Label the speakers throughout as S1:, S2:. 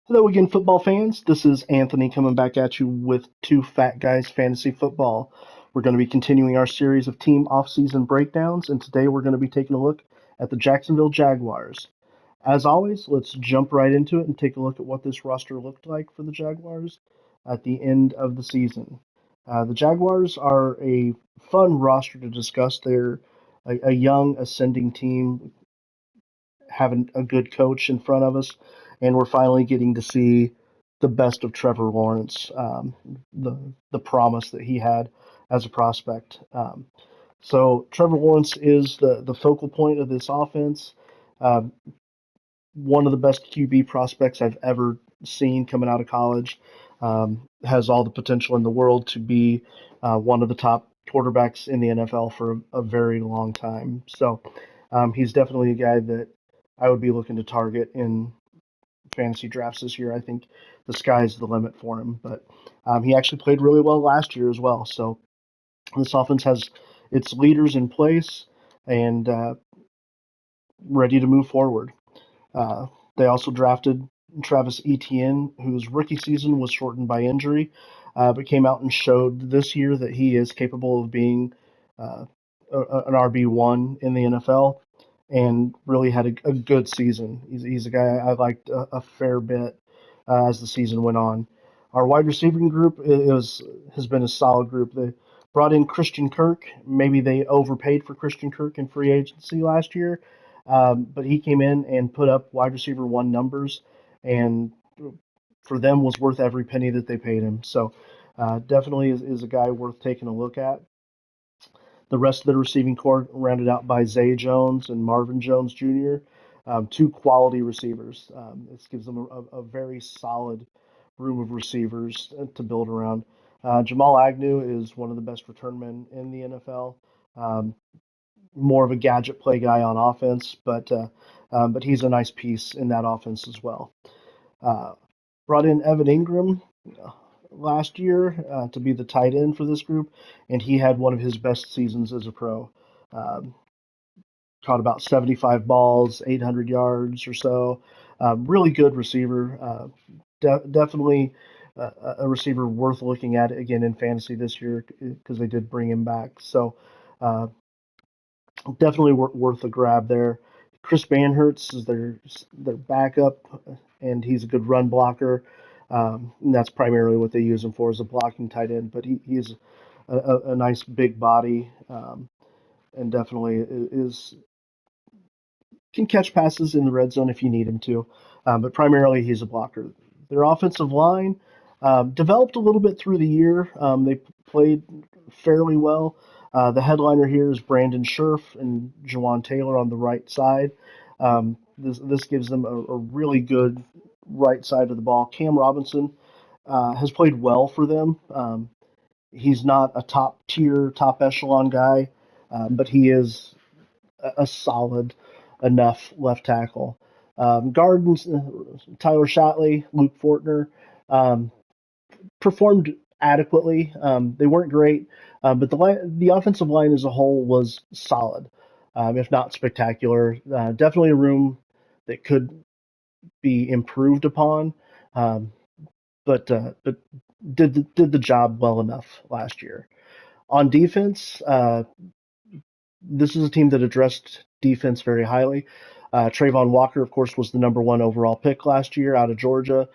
S1: Hello again, football fans. This is Anthony coming back at you with Two Fat Guys Fantasy Football. We're going to be continuing our series of team offseason breakdowns, and today we're going to be taking a look at the Jacksonville Jaguars. As always, let's jump right into it and take a look at what this roster looked like for the Jaguars at the end of the season. The Jaguars are a fun roster to discuss. They're a young, ascending team having a good coach in front of us, and we're finally getting to see the best of Trevor Lawrence, the promise that he had as a prospect. So Trevor Lawrence is the focal point of this offense. Um, One of the best QB prospects I've ever seen coming out of college. Has all the potential in the world to be one of the top quarterbacks in the NFL for a very long time. So he's definitely a guy that I would be looking to target in fantasy drafts this year. I think the sky's the limit for him. But he actually played really well last year as well. So this offense has its leaders in place and ready to move forward. Uh, they also drafted Travis Etienne, whose rookie season was shortened by injury, but came out and showed this year that he is capable of being uh, an RB1 in the NFL and really had a good season. He's a guy I liked a fair bit as the season went on. Our wide receiving group has been a solid group. They brought in Christian Kirk. Maybe they overpaid for Christian Kirk in free agency last year, but he came in and put up wide receiver one numbers, and for them was worth every penny that they paid him. So definitely is a guy worth taking a look at. The rest of the receiving corps rounded out by Zay Jones and Marvin Jones Jr., two quality receivers. This gives them a very solid room of receivers to build around. Jamal Agnew is one of the best return men in the NFL. Um, More of a gadget play guy on offense, but he's a nice piece in that offense as well. Uh, Brought in Evan Ingram last year to be the tight end for this group, and he had one of his best seasons as a pro. Um, Caught about 75 balls, 800 yards or so. Really good receiver. Definitely a receiver worth looking at again in fantasy this year because they did bring him back. So uh, definitely worth a grab there. Chris Banhurts is their backup, and he's a good run blocker. And that's primarily what they use him for as a blocking tight end. But he's a nice big body, and definitely is can catch passes in the red zone if you need him to. But primarily he's a blocker. Their offensive line developed a little bit through the year. They played fairly well. The headliner here is Brandon Scherf and Jawan Taylor on the right side. This gives them a really good right side of the ball. Cam Robinson has played well for them. He's not a top tier, top echelon guy, but he is a solid enough left tackle. Gardens, Tyler Shotley, Luke Fortner um, performed adequately. They weren't great, but the offensive line as a whole was solid, if not spectacular. Definitely a room that could be improved upon, um, but did the job well enough last year. On defense, this is a team that addressed defense very highly. Trayvon Walker, of course, was the number one overall pick last year out of Georgia.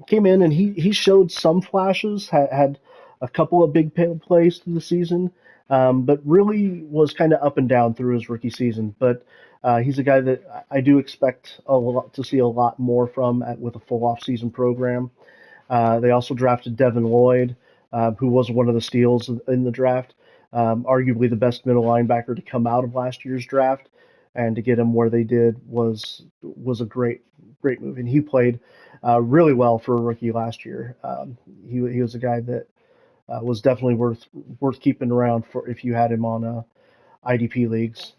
S1: Came in and he showed some flashes, had a couple of big plays through the season, but really was kind of up and down through his rookie season. But he's a guy that I do expect a lot to see a lot more from with a full offseason program. They also drafted Devin Lloyd, who was one of the steals in the draft, arguably the best middle linebacker to come out of last year's draft, and to get him where they did was a great move. And he played really well for a rookie last year. He was a guy that was definitely worth keeping around for if you had him on IDP leagues.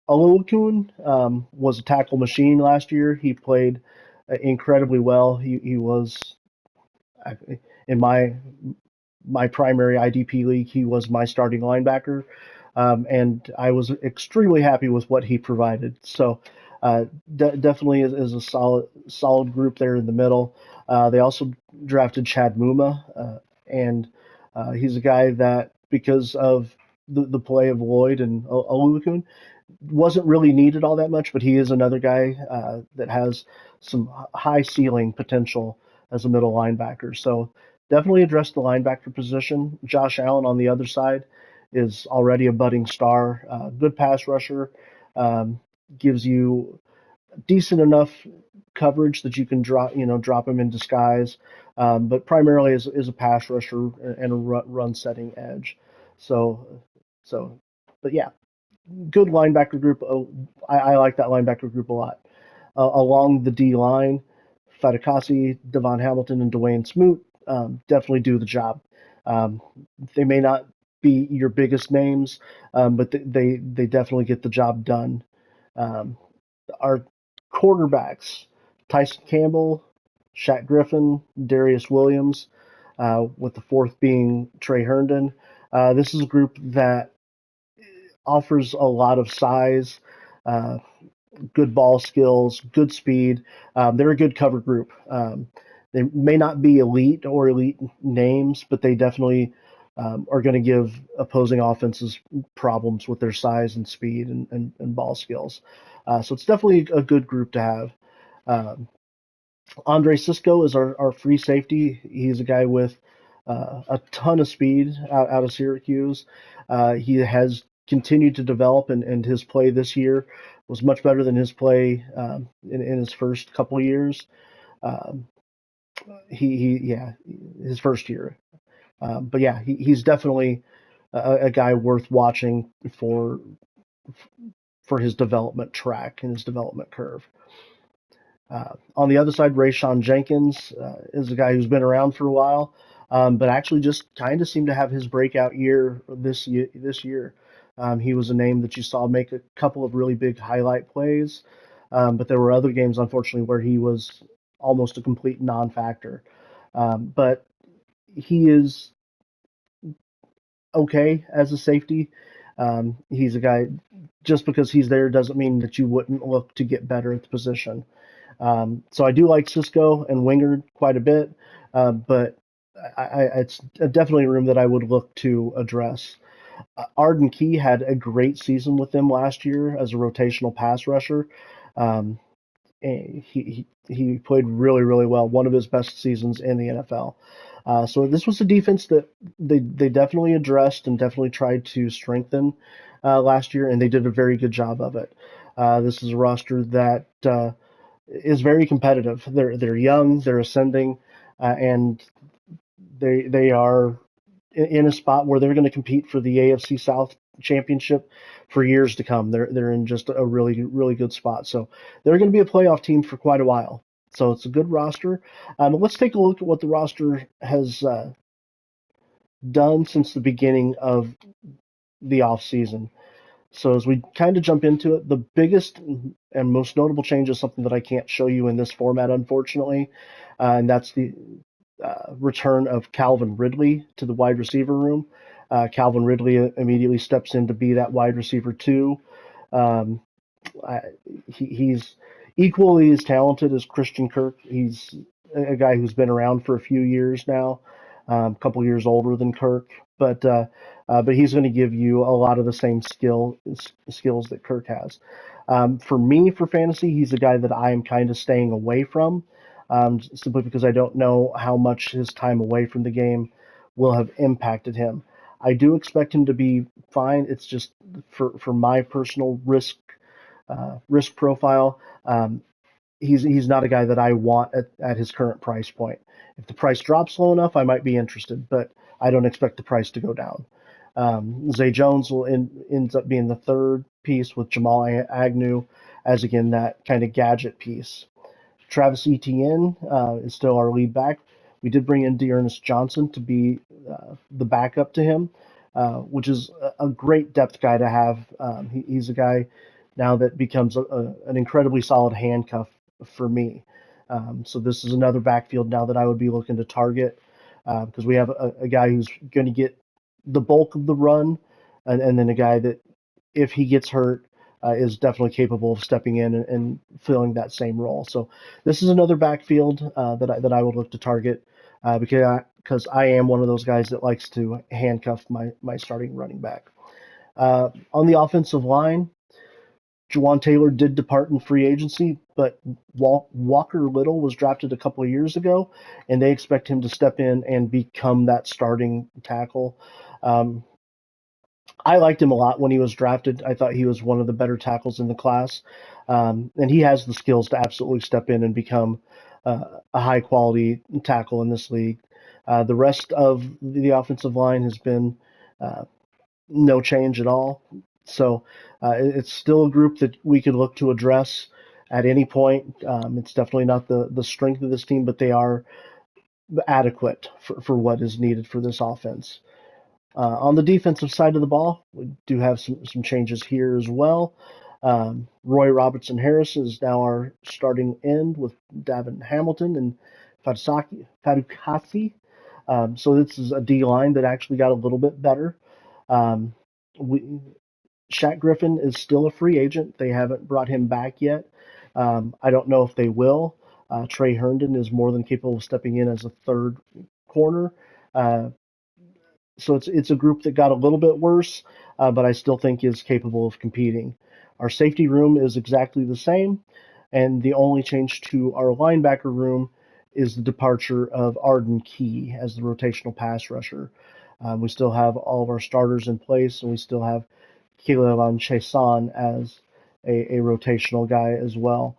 S1: Olokun was a tackle machine last year. He played incredibly well. He was in my primary IDP league, he was my starting linebacker, and I was extremely happy with what he provided. So Uh, Definitely is a solid group there in the middle. They also drafted Chad Muma, and he's a guy that, because of the play of Lloyd and Olukun, wasn't really needed all that much, but he is another guy that has some high ceiling potential as a middle linebacker. So definitely address the linebacker position. Josh Allen on the other side is already a budding star, good pass rusher, um, gives you decent enough coverage that you can drop him in disguise, but primarily is a pass rusher and a run setting edge. So so, but yeah, good linebacker group. I like that linebacker group a lot. Along the D line, Fatukasi, Devon Hamilton, and Dwayne Smoot definitely do the job. Um, they may not be your biggest names, but they definitely get the job done. Um, our quarterbacks, Tyson Campbell, Shaq Griffin, Darius Williams, with the fourth being Trey Herndon. This is a group that offers a lot of size, uh, good ball skills, good speed. They're a good cover group. They may not be elite names, but they definitely are going to give opposing offenses problems with their size and speed and ball skills. So it's definitely a good group to have. Um, Andre Cisco is our free safety. He's a guy with a ton of speed out of Syracuse. He has continued to develop, and his play this year was much better than his play in his first couple of years. Um, yeah, his first year. But yeah, he's definitely a guy worth watching for his development track and his development curve. On the other side, Rayshawn Jenkins is a guy who's been around for a while, but actually just kind of seemed to have his breakout year this year. He was a name that you saw make a couple of really big highlight plays, but there were other games, unfortunately, where he was almost a complete non-factor. But he is okay as a safety. He's a guy, just because he's there doesn't mean that you wouldn't look to get better at the position. So I do like Cisco and Wingard quite a bit, but it's definitely a room that I would look to address. Arden Key had a great season with them last year as a rotational pass rusher. Um, he played really well, one of his best seasons in the NFL. So this was a defense that they definitely addressed and definitely tried to strengthen last year, and they did a very good job of it. This is a roster that is very competitive. They're young, they're ascending, and they are in a spot where they're going to compete for the AFC South championship for years to come. They're in just a really good spot. So they're going to be a playoff team for quite a while. So it's a good roster. Let's take a look at what the roster has done since the beginning of the offseason. So as we kind of jump into it, the biggest and most notable change is something that I can't show you in this format, unfortunately, and that's the return of Calvin Ridley to the wide receiver room. Calvin Ridley immediately steps in to be that wide receiver too. Um, he's equally as talented as Christian Kirk. He's a guy who's been around for a few years now, a couple years older than Kirk, but he's going to give you a lot of the same skills that Kirk has. For me, for fantasy, he's a guy that I am kind of staying away from, simply because I don't know how much his time away from the game will have impacted him. I do expect him to be fine. It's just for my personal risk profile. He's not a guy that I want at his current price point. If the price drops low enough, I might be interested, but I don't expect the price to go down. Zay Jones ends up being the third piece with Jamal Agnew as, again, that kind of gadget piece. Travis Etienne is still our lead back. We did bring in Dearness Johnson to be the backup to him, which is a great depth guy to have. He's a guy now that becomes an incredibly solid handcuff for me. So this is another backfield now that I would be looking to target, because we have a guy who's going to get the bulk of the run, and then a guy that, if he gets hurt, is definitely capable of stepping in and filling that same role. So this is another backfield that I would look to target because I am one of those guys that likes to handcuff my starting running back. On the offensive line, Jawan Taylor did depart in free agency, but Walker Little was drafted a couple of years ago, and they expect him to step in and become that starting tackle. Um, I liked him a lot when he was drafted. I thought he was one of the better tackles in the class, and he has the skills to absolutely step in and become a high quality tackle in this league. The rest of the offensive line has been uh, no change at all. So it's still a group that we could look to address at any point. It's definitely not the strength of this team, but they are adequate for what is needed for this offense. On the defensive side of the ball, we do have some changes here as well. Roy Robertson Harris is now our starting end with Davin Hamilton and Fadukasi. So this is a D line that actually got a little bit better. Um, we, Shaq Griffin is still a free agent. They haven't brought him back yet. I don't know if they will. Trey Herndon is more than capable of stepping in as a third corner. Uh, so it's a group that got a little bit worse, but I still think is capable of competing. Our safety room is exactly the same, and the only change to our linebacker room is the departure of Arden Key as the rotational pass rusher. We still have all of our starters in place, and we still have Keelan Chason as a rotational guy as well.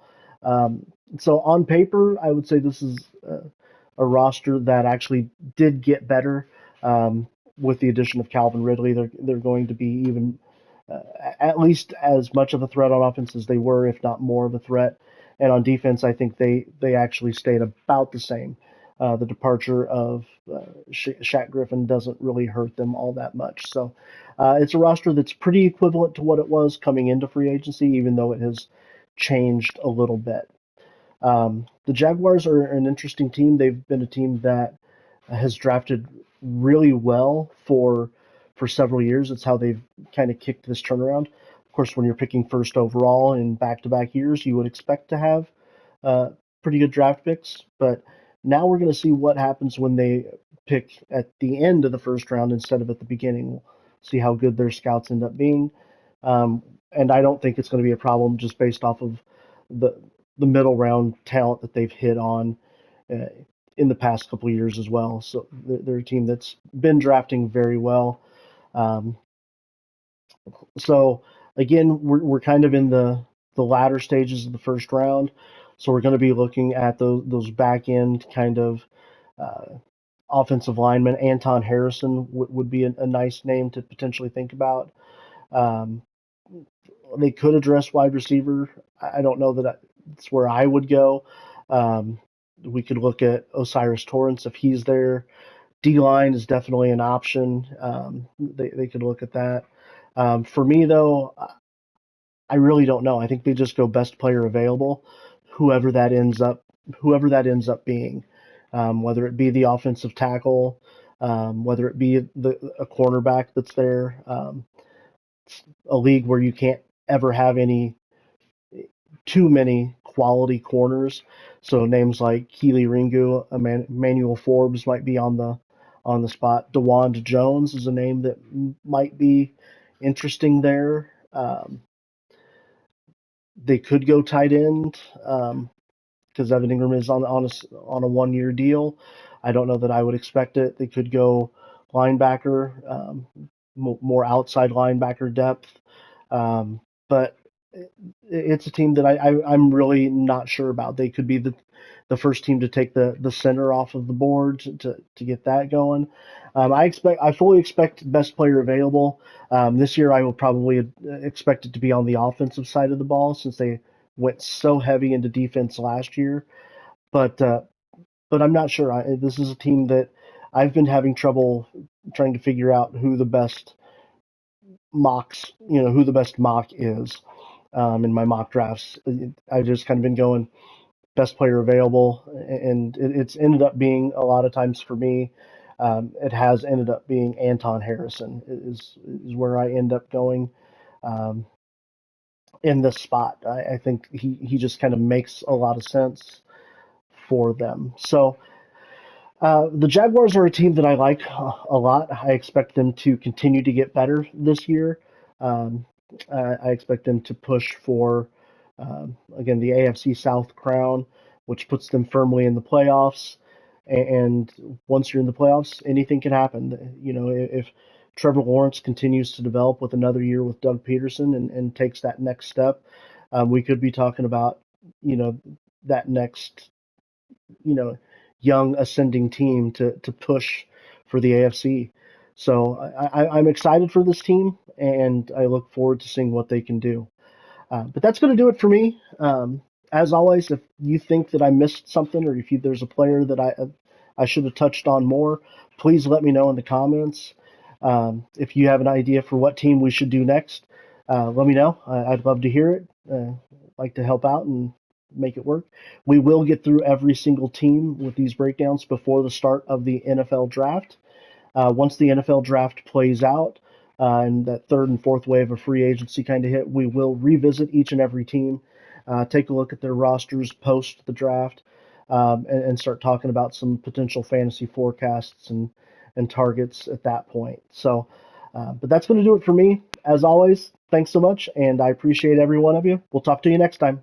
S1: So on paper, I would say this is a roster that actually did get better with the addition of Calvin Ridley. They're going to be even at least as much of a threat on offense as they were, if not more of a threat. And on defense, I think they actually stayed about the same. The departure of Shaq Griffin doesn't really hurt them all that much. So it's a roster that's pretty equivalent to what it was coming into free agency, even though it has changed a little bit. The Jaguars are an interesting team. They've been a team that has drafted really well for several years. It's how they've kind of kicked this turnaround. Of course, when you're picking first overall in back-to-back years, you would expect to have uh, pretty good draft picks. But now we're going to see what happens when they pick at the end of the first round instead of at the beginning. We'll see how good their scouts end up being. Um, and I don't think it's going to be a problem just based off of the the middle round talent that they've hit on uh, in the past couple of years as well. So they're a team that's been drafting very well. Um, so again, we're kind of in the latter stages of the first round. So we're going to be looking at those back end kind of uh, offensive linemen. Anton Harrison would be a nice name to potentially think about. Um, they could address wide receiver. I don't know that it's where I would go. Um, we could look at Osiris Torrance if he's there. D line is definitely an option. They could look at that. For me though, I really don't know. I think they just go best player available, whoever that ends up whoever that ends up being, whether it be the offensive tackle, whether it be a cornerback that's there. A league where you can't ever have any too many quality corners. So names like Keely Ringu, Emmanuel Forbes might be on the spot. DeWand Jones is a name that might be interesting there. They could go tight end because Evan Ingram is on a 1 year deal. I don't know that I would expect it. They could go linebacker, more outside linebacker depth. But it's a team that I'm really not sure about. They could be the first team to take the center off of the board to get that going. I fully expect best player available. This year I will probably expect it to be on the offensive side of the ball since they went so heavy into defense last year. But but I'm not sure. This is a team that I've been having trouble trying to figure out who the best mock is in my mock drafts. I've just kind of been going best player available, and it's ended up being a lot of times for me. It has ended up being Anton Harrison is where I end up going. Um, in this spot. I think he just kind of makes a lot of sense for them. So the Jaguars are a team that I like a lot. I expect them to continue to get better this year. Um, I expect them to push for, again, the AFC South crown, which puts them firmly in the playoffs. And once you're in the playoffs, anything can happen. You know, if Trevor Lawrence continues to develop with another year with Doug Peterson and takes that next step, we could be talking about, you know, that next, you know, young ascending team to push for the AFC. So I'm excited for this team, and I look forward to seeing what they can do. But that's going to do it for me. As always, if you think that I missed something, or if there's a player that I should have touched on more, please let me know in the comments. If you have an idea for what team we should do next, let me know. I'd love to hear it. Like to help out and make it work. We will get through every single team with these breakdowns before the start of the NFL draft. Once the NFL draft plays out and that third and fourth wave of free agency kind of hit, we will revisit each and every team, take a look at their rosters post the draft, and start talking about some potential fantasy forecasts and targets at that point. So, but that's going to do it for me. As always, thanks so much, and I appreciate every one of you. We'll talk to you next time.